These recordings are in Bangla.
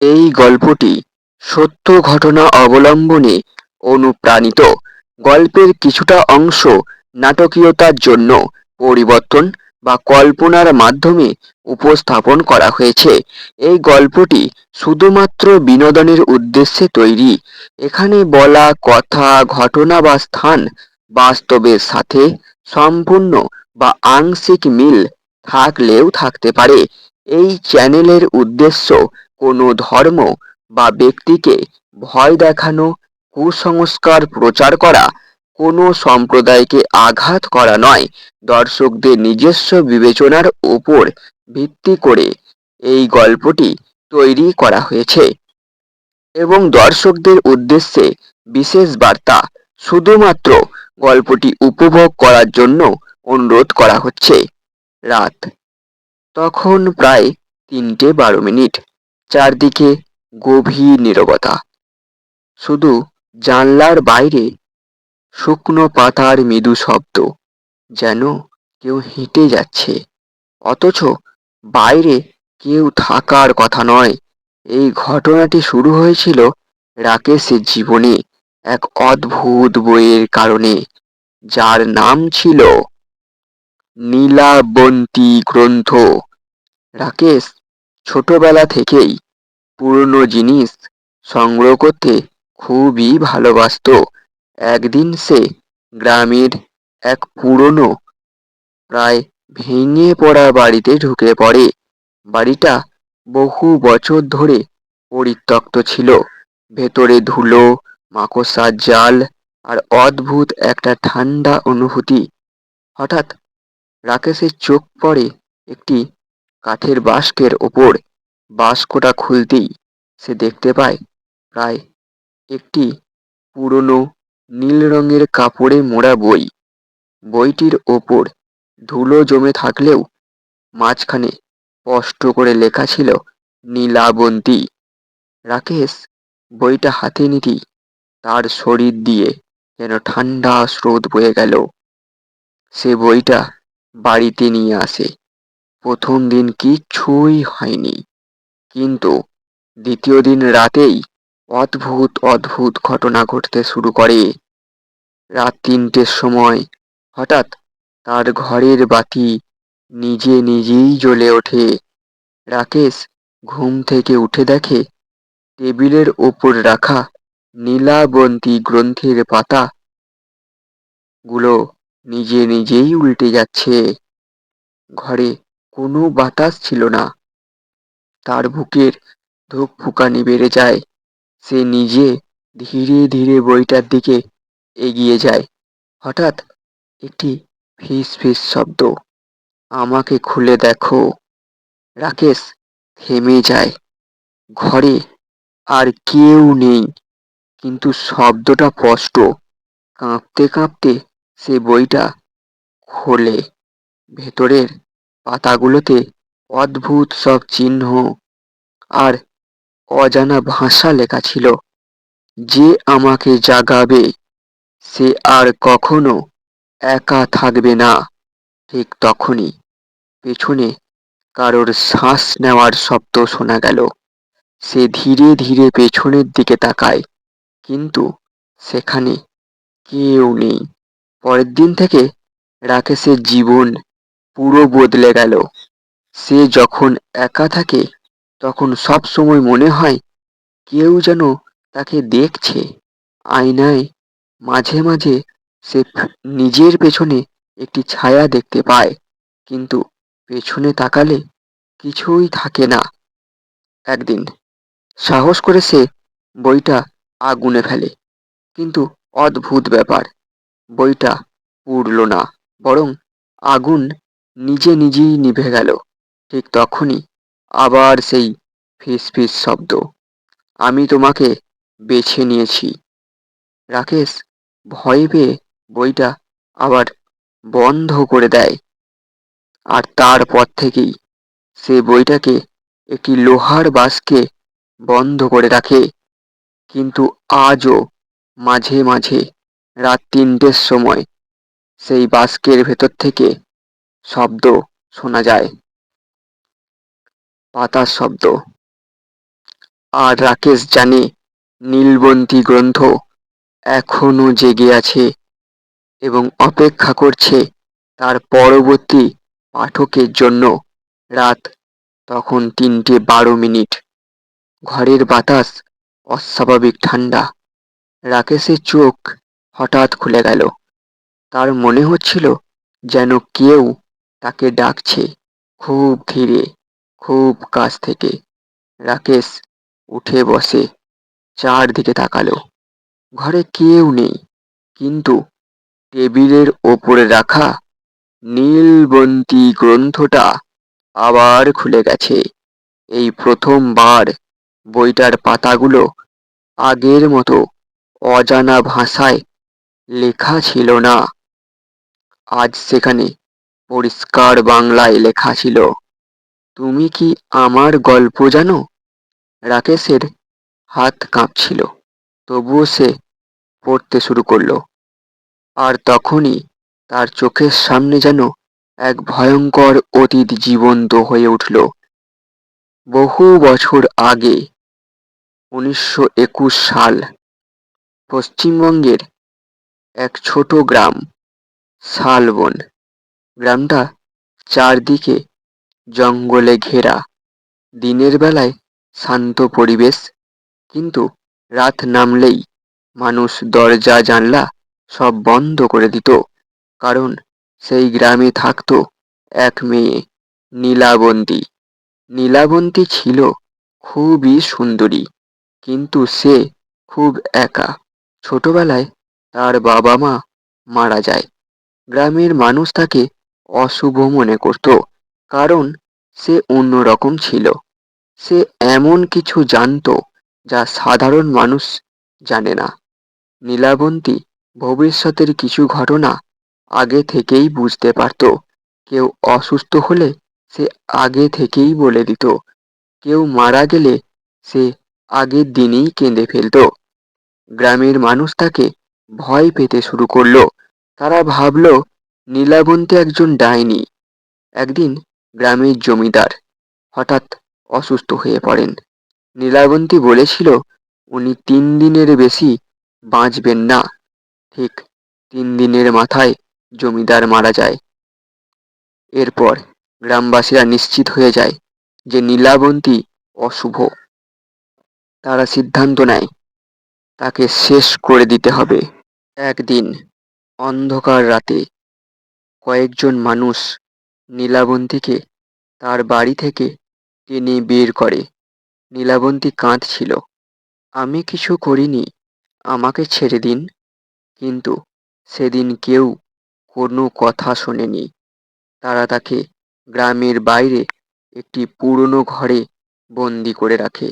এই গল্পটি সত্য ঘটনা অবলম্বনে অনুপ্রাণিত। গল্পের কিছুটা অংশ নাটকীয়তার জন্য পরিবর্তন বা কল্পনার মাধ্যমে উপস্থাপন করা হয়েছে। এই গল্পটি শুধুমাত্র বিনোদনের উদ্দেশ্যে তৈরি। এখানে বলা কথা, ঘটনা বা স্থান বাস্তবের সাথে সম্পূর্ণ বা আংশিক মিল থাকলেও থাকতে পারে। এই চ্যানেলের উদ্দেশ্য কোনো ধর্ম বা ব্যক্তিকে ভয় দেখানো, কুসংস্কার প্রচার করা, কোনো সম্প্রদায়কে আঘাত করা নয়। দর্শকদের নিজস্ব বিবেচনার উপর ভিত্তি করে এই গল্পটি তৈরি করা হয়েছে এবং দর্শকদের উদ্দেশ্যে বিশেষ বার্তা। শুধুমাত্র গল্পটি উপভোগ করার জন্য অনুরোধ করা হচ্ছে। রাত তখন প্রায় ৩:১২। চারদিকে গভীর নীরবতা। শুধু জানলার বাইরে শুকনো পাতার মৃদু শব্দ, যেন কেউ হেঁটে যাচ্ছে, অথচ বাইরে কেউ থাকার কথা নয়। এই ঘটনাটি শুরু হয়েছিল রাকেশের জীবনে এক অদ্ভুত বইয়ের কারণে, যার নাম ছিল নীলাবন্তী গ্রন্থ। রাকেশ ছোটবেলা থেকেই পুরনো জিনিস সংগ্রহ করতে খুবই ভালোবাসতো। একদিন সে গ্রামের এক পুরনো, প্রায় ভেঙে পড়া বাড়িতে ঢুকে পড়ে। বাড়িটা বহু বছর ধরে পরিত্যক্ত ছিল। ভেতরে ধুলো, মাকড়সার জাল আর অদ্ভুত একটা ঠান্ডা অনুভূতি। হঠাৎ রাকেশের চোখ পড়ে একটি কাঠের বাস্কের ওপর। বাস্কটা খুলতেই সে দেখতে পায় প্রায় একটি পুরনো নীল রঙের কাপড়ে মোড়া বই। বইটির ওপর ধুলো জমে থাকলেও মাঝখানে স্পষ্ট করে লেখা ছিল নীলাবন্তী। রাকেশ বইটা হাতে নিতেই তার শরীর দিয়ে যেন ঠান্ডা স্রোত বয়ে গেল। সে বইটা বাড়িতে নিয়ে আসে। প্রথম দিন কিচ্ছুই হয়নি, কিন্তু দ্বিতীয় দিন রাতেই অদ্ভুত অদ্ভুত ঘটনা ঘটতে শুরু করে। রাত ৩টের সময় হঠাৎ তার ঘরের বাতি নিজে নিজেই জ্বলে ওঠে। রাকেশ ঘুম থেকে উঠে দেখে টেবিলের ওপর রাখা নীলাবন্তী গ্রন্থের পাতা গুলো নিজে নিজেই উল্টে যাচ্ছে। ঘরে কোনো বাতাস ছিল না। তার বুকের ধুকপুকানি বেড়ে যায়। সে নিজে ধীরে ধীরে বইটার দিকে এগিয়ে যায়। হঠাৎ একটি ফিস ফিস শব্দ, আমাকে খুলে দেখো। রাকেশ থেমে যায়। ঘরে আর কেউ নেই, কিন্তু শব্দটা স্পষ্ট। কাঁপতে কাঁপতে সে বইটা খোলে। ভেতরের পাতাগুলোতে অদ্ভুত সব চিহ্ন আর অজানা ভাষা লেখা ছিল। যে আমাকে জাগাবে সে আর কখনো একা থাকবে না। ঠিক তখনই পেছনে কারোর শ্বাস নেওয়ার শব্দ শোনা গেল। সে ধীরে ধীরে পেছনের দিকে তাকায়, কিন্তু সেখানে কেউ নেই। পরের দিন থেকে রাকেশের জীবন পুরো বদলে গেল। সে যখন একা থাকে তখন সব সময় মনে হয় কেউ যেন তাকে দেখছে। আয়নায় মাঝে মাঝে সে নিজের পেছনে একটি ছায়া দেখতে পায়, কিন্তু পেছনে তাকালে কিছুই থাকে না। একদিন সাহস করে সে বইটা আগুনে ফেলে, কিন্তু অদ্ভুত ব্যাপার, বইটা পুড়ল না, বরং আগুন নিজে নিজেই নিভে গেল। ঠিক তখনই আবার সেই ফিস ফিস শব্দ, আমি তোমাকে বেছে নিয়েছি। রাকেশ ভয় পেয়ে বইটা আবার বন্ধ করে দেয়, আর তারপর থেকেই সে বইটাকে একটি লোহার বাস্কে বন্ধ করে রাখে। কিন্তু আজও মাঝে মাঝে রাত ৩টের সময় সেই বাস্কের ভেতর থেকে শব্দ শোনা যায়, পাতার শব্দ। আর রাকেশ জানে নীলবন্তী গ্রন্থ এখনো জেগে আছে এবং অপেক্ষা করছে তার পরবর্তী পাঠকের জন্য। রাত তখন ৩:১২। ঘরের বাতাস অস্বাভাবিক ঠান্ডা। রাকেশের চোখ হঠাৎ খুলে গেল। তার মনে হচ্ছিল যেন কেউ তাকে ডাকছে, খুব ধীরে, খুব কাছ থেকে। রাকেশ উঠে বসে চারদিকে তাকালো। ঘরে কেউ নেই, কিন্তু টেবিলের ওপরে রাখা নীলবন্তী গ্রন্থটা আবার খুলে গেছে। এই প্রথমবার বইটার পাতাগুলো আগের মতো অজানা ভাষায় লেখা ছিল না। আজ সেখানে পরিষ্কার বাংলায় লেখা ছিল, তুমি কি আমার গল্প জানো? রাকেশের হাত কাঁপছিল, তবুও সে পড়তে শুরু করলো। আর তখনই তার চোখের সামনে যেন এক ভয়ঙ্কর অতীত জীবন্ত হয়ে উঠল। বহু বছর আগে, ১৯২১ সাল, পশ্চিমবঙ্গের এক ছোট গ্রাম, শালবন। গ্রামটা চারদিকে জঙ্গলে ঘেরা। দিনের বেলায় শান্ত পরিবেশ, কিন্তু রাত নামলেই মানুষ দরজা জানলা সব বন্ধ করে দিত। কারণ সেই গ্রামে থাকতো এক মেয়ে, নীলাবন্তী। নীলাবন্তী ছিল খুবই সুন্দরী, কিন্তু সে খুব একা। ছোটবেলায় তার বাবা মা মারা যায়। গ্রামের মানুষ তাকে অশুভ মনে করত, কারণ সে অন্যরকম ছিল। সে এমন কিছু জানতো যা সাধারণ মানুষ জানে না। নীলাবন্তী ভবিষ্যতের কিছু ঘটনা আগে থেকেই বুঝতে পারত। কেউ অসুস্থ হলে সে আগে থেকেই বলে দিত। কেউ মারা গেলে সে আগের দিনেই কেঁদে ফেলত। গ্রামের মানুষ তাকে ভয় পেতে শুরু করলো। তারা ভাবলো নীলাবন্তী একজন ডাইনি। একদিন গ্রামের জমিদার হঠাৎ অসুস্থ হয়ে পড়েন। নীলাবন্তী বলেছিল উনি ৩ দিনের বেশি বাঁচবেন না। ঠিক ৩ দিনের মাথায় জমিদার মারা যায়। এরপর গ্রামবাসীরা নিশ্চিত হয়ে যায় যে নীলাবন্তী অশুভ। তারা সিদ্ধান্ত নেয় তাকে শেষ করে দিতে হবে। একদিন অন্ধকার রাতে কয়েকজন মানুষ নীলাবন্তীকে তার বাড়ি থেকে টেনে বের করে। নীলাবন্তী কাঁদছিল, আমি কিছু করিনি, আমাকে ছেড়ে দিন। কিন্তু সেদিন কেউ কোনো কথা শোনেনি। তারা তাকে গ্রামের বাইরে একটি পুরনো ঘরে বন্দি করে রাখে।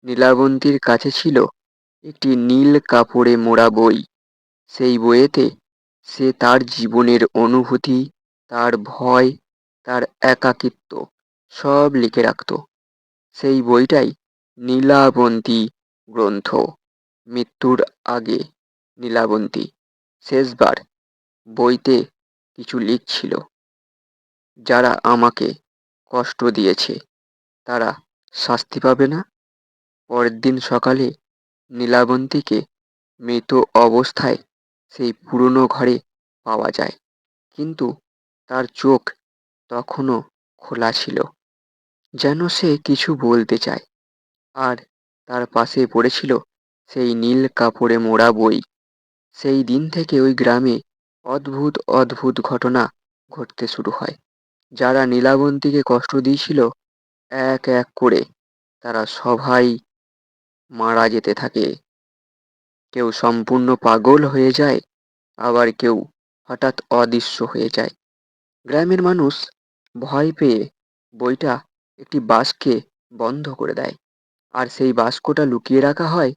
নীলাবন্তীর কাছে ছিল একটি নীল কাপড়ে মোড়া বই। সেই বইয়েতে সে তার জীবনের অনুভূতি, তার ভয়, তার একাকিত্ব সব লিখে রাখত। সেই বইটাই নীলাবন্তী গ্রন্থ। মৃত্যুর আগে নীলাবন্তী শেষবার বইতে কিছু লিখছিল, যারা আমাকে কষ্ট দিয়েছে তারা শাস্তি পাবে না। পরের দিন সকালে নীলাবন্তীকে মৃত অবস্থায় সেই পুরনো ঘরে পাওয়া যায়, কিন্তু তার চোখ তখনও খোলা ছিল, যেন সে কিছু বলতে চায়। আর তার পাশে পড়েছিল সেই নীল কাপড়ে মোড়া বই। সেই দিন থেকে ওই গ্রামে অদ্ভুত অদ্ভুত ঘটনা ঘটতে শুরু হয়। যারা নীলাবন্তীকে কষ্ট দিয়েছিল, এক এক করে তারা সবাই মারা যেতে থাকে। কেউ সম্পূর্ণ পাগল হয়ে যায়, আবার কেউ হঠাৎ অদৃশ্য হয়ে যায়। গ্রামের মানুষ ভয় পেয়ে বইটা একটি বাক্সে বন্ধ করে দেয়, আর সেই বাক্সটা লুকিয়ে রাখা হয়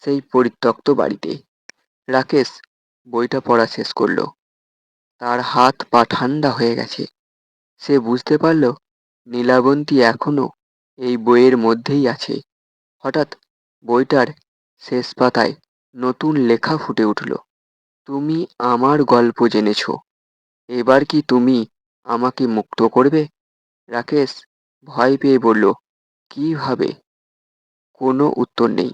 সেই পরিত্যক্ত বাড়িতে। রাকেশ বইটা পড়া শেষ করলো। তার হাত পা ঠান্ডা হয়ে গেছে। সে বুঝতে পারল নীলাবন্তী এখনো এই বইয়ের মধ্যেই আছে। হঠাৎ বইটার শেষ পাতায় নতুন লেখা ফুটে উঠল, তুমি আমার গল্প জেনেছ, এবার কি তুমি আমাকে মুক্ত করবে? রাকেশ ভয় পেয়ে বলল, কিভাবে? কোনো উত্তর নেই।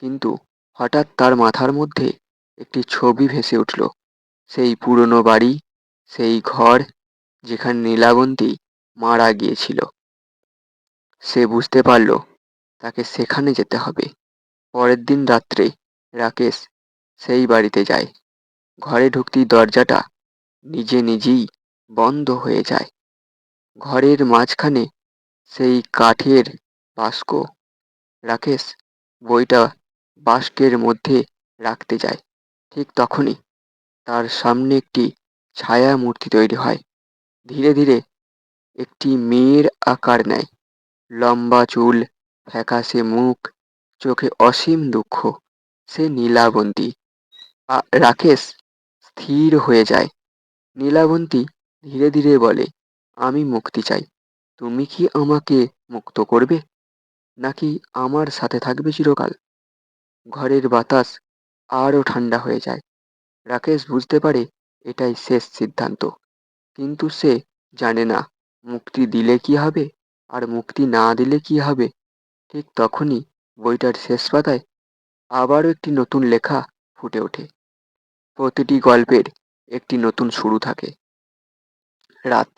কিন্তু হঠাৎ তার মাথার মধ্যে একটি ছবি ভেসে উঠল। সেই পুরনো বাড়ি, সেই ঘর যেখানে নীলাবন্তী মারা গিয়েছিল। সে বুঝতে পারল তাকে সেখানে যেতে হবে। পরের দিন রাত্রে রাকেশ সেই বাড়িতে যায়। ঘরে ঢুকতেই দরজাটা নিজে নিজেই বন্ধ হয়ে যায়। ঘরের মাঝখানে সেই কাঠের বাস্ক। রাকেশ বইটা বাস্কের মধ্যে রাখতে যায়। ঠিক তখনই তার সামনে একটি ছায়া মূর্তি তৈরি হয়। ধীরে ধীরে একটি মেয়ের আকার নেয়। লম্বা চুল, ফ্যাকাশে মুখ, চোখে অসীম দুঃখ। সে নীলাবন্তী। রাকেশ স্থির হয়ে যায়। নীলাবন্তী ধীরে ধীরে বলে, আমি মুক্তি চাই। তুমি কি আমাকে মুক্ত করবে, নাকি আমার সাথে থাকবে চিরকাল? ঘরের বাতাস আরও ঠান্ডা হয়ে যায়। রাকেশ বুঝতে পারে এটাই শেষ সিদ্ধান্ত। কিন্তু সে জানে না মুক্তি দিলে কি হবে আর মুক্তি না দিলে কি হবে। ঠিক তখনই বইটার শেষ পাতায় আবারও একটি নতুন লেখা ফুটে ওঠে। প্রতিটি গল্পের একটি নতুন শুরু থাকে। রাত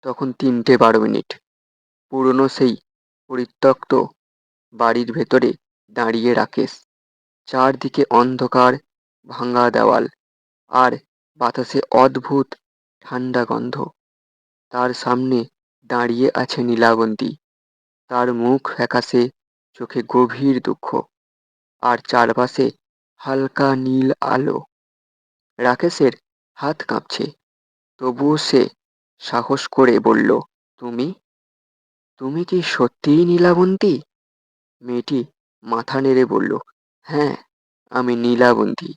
তখন 3:12। পুরনো সেই পরিত্যক্ত বাড়ির ভেতরে দাঁড়িয়ে রাকেশ। চারদিকে অন্ধকার, ভাঙা দেওয়াল, আর বাতাসে অদ্ভুত ঠান্ডা গন্ধ। তার সামনে দাঁড়িয়ে আছে নীলাবন্তী। তার মুখ ফ্যাকাশে, চোখে গভীর দুঃখ, আর চারপাশে হালকা নীল আলো। রাকেশের হাত কাঁপছে, তবুও সে সাহস করে বলল, তুমি তুমি কি সত্যিই নীলাবন্তী? মেয়েটি মাথা নেড়ে বলল, হ্যাঁ, আমি নীলাবন্তী।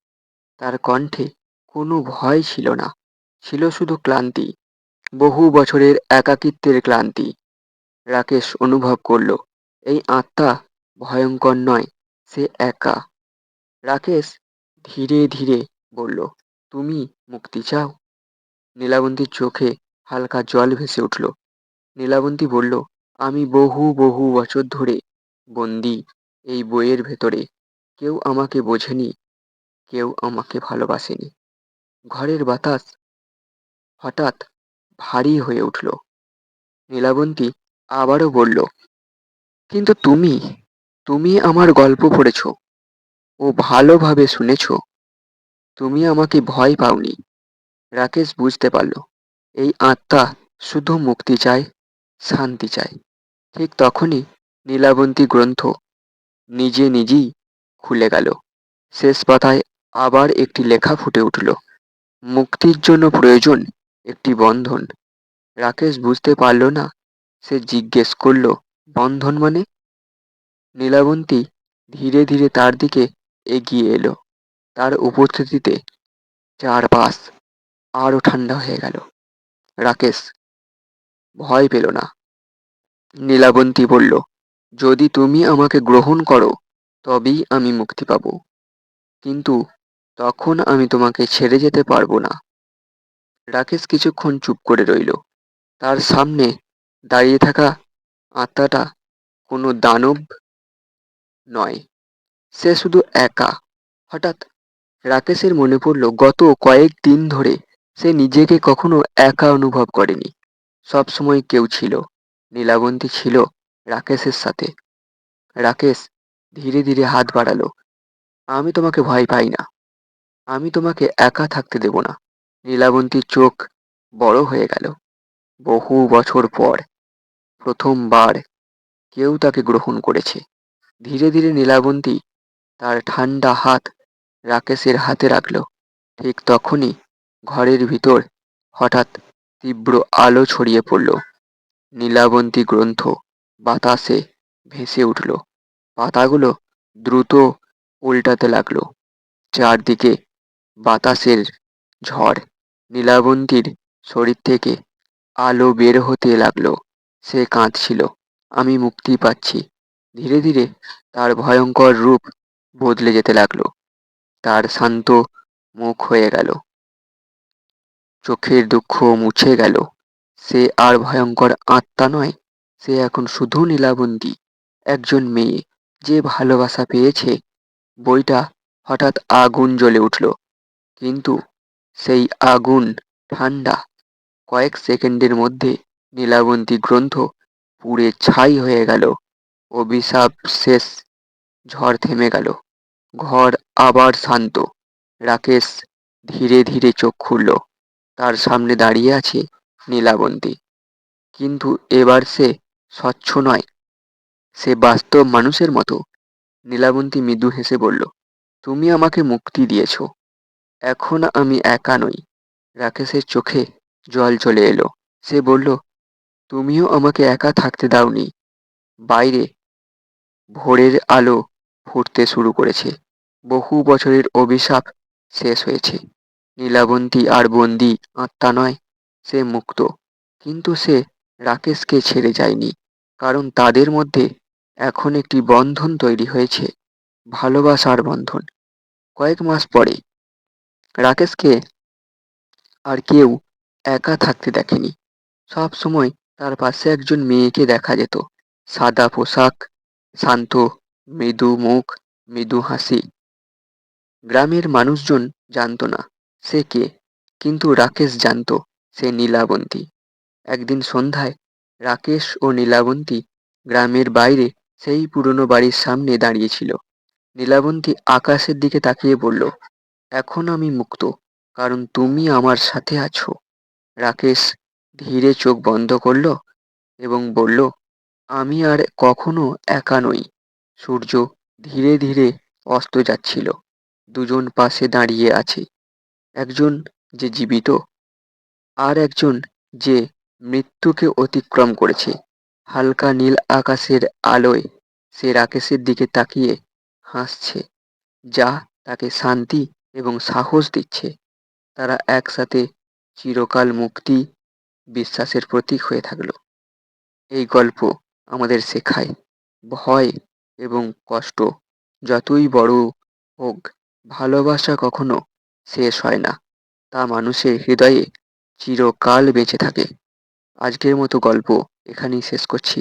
তার কণ্ঠে কোনো ভয় ছিল না, ছিল শুধু ক্লান্তি, বহু বছরের একাকিত্বের ক্লান্তি। রাকেশ অনুভব করল এই আত্মা ভয়ঙ্কর নয়, সে একা। রাকেশ ধীরে ধীরে বলল, তুমি মুক্তি চাও? নীলাবন্তীর চোখে হালকা জল ভেসে উঠল। নীলাবন্তী বলল, আমি বহু বহু বছর ধরে বন্দি এই বইয়ের ভেতরে। কেউ আমাকে বোঝেনি, কেউ আমাকে ভালোবাসেনি। ঘরের বাতাস হঠাৎ ভারী হয়ে উঠল। নীলাবন্তী আবারও বলল, কিন্তু তুমি তুমি আমার গল্প পড়েছ ও ভালোভাবে শুনেছ। তুমি আমাকে ভয় পাওনি। রাকেশ বুঝতে পারল এই আত্মা শুধু মুক্তি চায়, শান্তি চায়। ঠিক তখনই নীলাবন্তী গ্রন্থ নিজে নিজেই খুলে গেল। শেষ পাতায় আবার একটি লেখা ফুটে উঠল, মুক্তির জন্য প্রয়োজন একটি বন্ধন। রাকেশ বুঝতে পারল না। সে জিজ্ঞেস করল, বন্ধন মানে? নীলাবন্তী ধীরে ধীরে তার দিকে এগিয়ে এলো। তার উপস্থিতিতে চারপাশ আরো ঠান্ডা হয়ে গেল। রাকেশ ভয় পেল না। নীলাবন্তী বলল, যদি তুমি আমাকে গ্রহণ করো তবেই আমি মুক্তি পাবো, কিন্তু তখন আমি তোমাকে ছেড়ে যেতে পারবো না। রাকেশ কিছুক্ষণ চুপ করে রইল। তার সামনে দাঁড়িয়ে থাকা আত্মাটা কোনো দানব নয়, সে শুধু একা। হঠাৎ রাকেশের মনে পড়ল গত কয়েকদিন ধরে সে নিজেকে কখনো একা অনুভব করেনি। সব সময় কেউ ছিল। নীলাবন্তী ছিল রাকেশের সাথে। রাকেশ ধীরে ধীরে হাত বাড়ালো, আমি তোমাকে ভয় পাই না, আমি তোমাকে একা থাকতে দেব না। নীলাবন্তীর চোখ বড় হয়ে গেল। বহু বছর পর প্রথমবার কেউ তাকে গ্রহণ করেছে। ধীরে ধীরে নীলাবন্তী তার ঠান্ডা হাত রাকেশের হাতে রাখল। ঠিক তখনই ঘরের ভিতর হঠাৎ তীব্র আলো ছড়িয়ে পড়ল। নীলাবন্তী গ্রন্থ বাতাসে ভেসে উঠল। পাতাগুলো দ্রুত উল্টাতে লাগলো। চারদিকে বাতাসের ঝড়। নীলাবন্তীর শরীর থেকে আলো বের হতে লাগলো। সে কাঁদছিল, আমি মুক্তি পাচ্ছি। ধীরে ধীরে তার ভয়ঙ্কর রূপ বদলে যেতে লাগলো। তার শান্ত মুখ হয়ে গেল, চোখের দুঃখ মুছে গেল। সে আর ভয়ঙ্কর আত্মা নয়, সে এখন শুধু নীলাবন্তী, একজন মেয়ে যে ভালোবাসা পেয়েছে, বইটা হঠাৎ আগুন জ্বলে উঠল। কিন্তু সেই আগুন ঠান্ডা। কয়েক সেকেন্ডের মধ্যে নীলাবন্তী গ্রন্থ পুড়ে ছাই হয়ে গেল। অভিশাপ শেষ। ঝড় থেমে গেল। ঘর আবার শান্ত। রাকেশ ধীরে ধীরে চোখ খুলল। তার সামনে দাঁড়িয়ে আছে নীলাবন্তী। কিন্তু এবার সে স্বচ্ছ নয়, সে বাস্তব মানুষের মতো। নীলাবন্তী মৃদু হেসে বলল, তুমি আমাকে মুক্তি দিয়েছ, এখন আমি একা নই। রাকেশের চোখে জল চলে এলো। সে বলল, তুমিও আমাকে একা থাকতে দাওনি। বাইরে ভোরের আলো ফুটতে শুরু করেছে। বহু বছরের অভিশাপ শেষ হয়েছে। নীলাবন্তী আর বন্দি আত্মা নয়, সে মুক্ত। কিন্তু সে রাকেশকে ছেড়ে যায়নি, কারণ তাদের মধ্যে এখন একটি বন্ধন তৈরি হয়েছে, ভালোবাসার বন্ধন। কয়েক মাস পরে রাকেশকে আর কেউ একা থাকতে দেখেনি। সব সময় তার পাশে একজন মেয়েকে দেখা যেত। সাদা পোশাক, শান্ত, মৃদু মুখ, মৃদু হাসি। গ্রামের মানুষজন জানতো না সে কে, কিন্তু রাকেশ জানতো সে নীলাবন্তী। একদিন সন্ধ্যায় রাকেশ ও নীলাবন্তী গ্রামের বাইরে সেই পুরনো বাড়ির সামনে দাঁড়িয়েছিল। নীলাবন্তী আকাশের দিকে তাকিয়ে বলল, এখন আমি মুক্ত, কারণ তুমি আমার সাথে আছো। রাকেশ ধীরে চোখ বন্ধ করল এবং বলল, আমি আর কখনো একা নই। সূর্য ধীরে ধীরে অস্ত যাচ্ছিল। দুজন পাশে দাঁড়িয়ে আছে, একজন যে জীবিত, আর একজন যে মৃত্যুকে অতিক্রম করেছে। হালকা নীল আকাশের আলোয় সে রাকেশের দিকে তাকিয়ে হাসছে, যা তাকে শান্তি এবং সাহস দিচ্ছে। তারা একসাথে চিরকাল মুক্তি, বিশ্বাসের প্রতীক হয়ে থাকলো। এই গল্প আমাদের শেখায়, ভয় এবং কষ্ট যতই বড় হোক, ভালোবাসা কখনো শেষ হয় না। তা মানুষের হৃদয়ে চিরকাল বেঁচে থাকে। আজকের মতো গল্প এখানেই শেষ করছি।